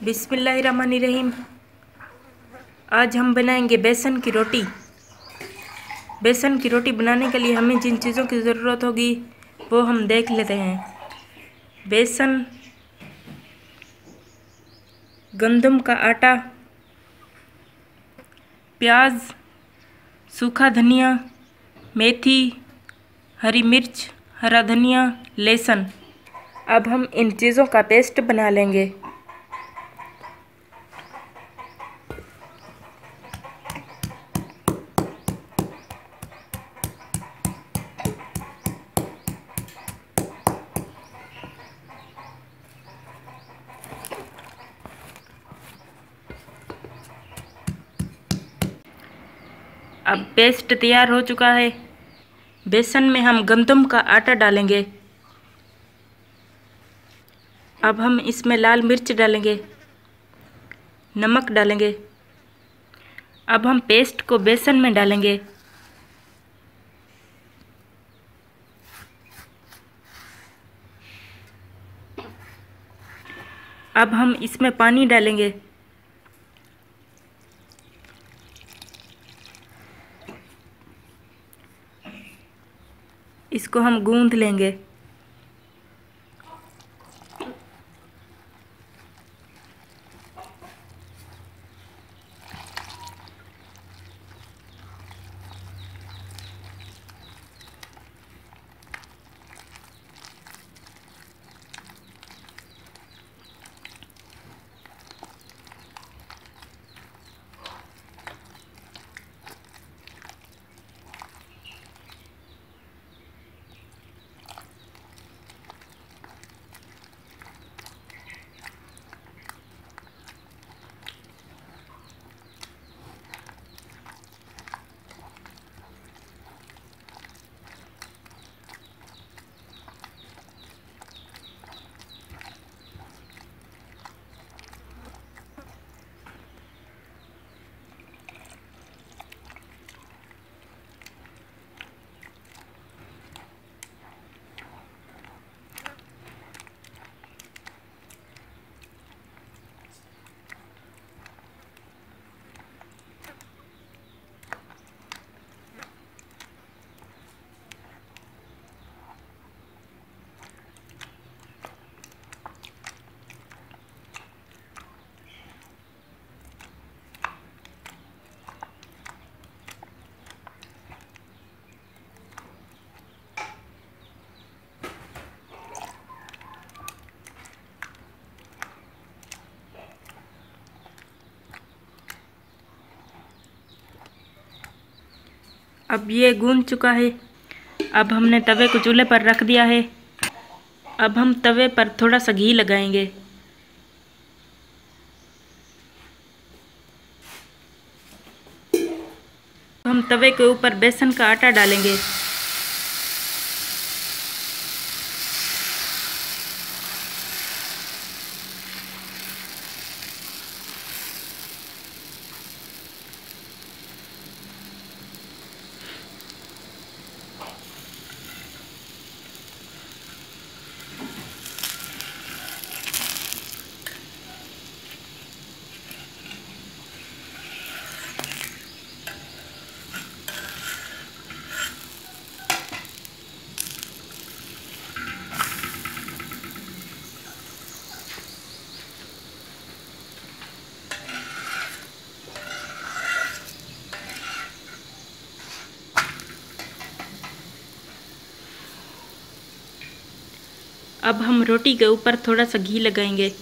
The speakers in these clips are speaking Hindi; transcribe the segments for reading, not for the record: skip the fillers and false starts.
बिस्मिल्लाहिर्रहमानिर्रहीम। आज हम बनाएंगे बेसन की रोटी। बेसन की रोटी बनाने के लिए हमें जिन चीज़ों की ज़रूरत होगी वो हम देख लेते हैं। बेसन, गंदम का आटा, प्याज, सूखा धनिया, मेथी, हरी मिर्च, हरा धनिया, लहसुन। अब हम इन चीज़ों का पेस्ट बना लेंगे। अब पेस्ट तैयार हो चुका है। बेसन में हम गंदम का आटा डालेंगे। अब हम इसमें लाल मिर्च डालेंगे, नमक डालेंगे। अब हम पेस्ट को बेसन में डालेंगे। अब हम इसमें पानी डालेंगे। इसको हम गूंथ लेंगे। अब ये गूंथ चुका है। अब हमने तवे को चूल्हे पर रख दिया है। अब हम तवे पर थोड़ा सा घी लगाएंगे। हम तवे के ऊपर बेसन का आटा डालेंगे। अब हम रोटी के ऊपर थोड़ा सा घी लगाएंगे।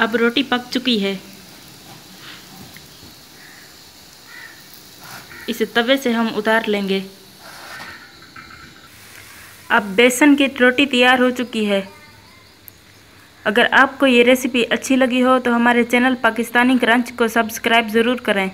अब रोटी पक चुकी है। इसे तवे से हम उतार लेंगे। अब बेसन की रोटी तैयार हो चुकी है। अगर आपको ये रेसिपी अच्छी लगी हो तो हमारे चैनल पाकिस्तानी क्रंच को सब्सक्राइब ज़रूर करें।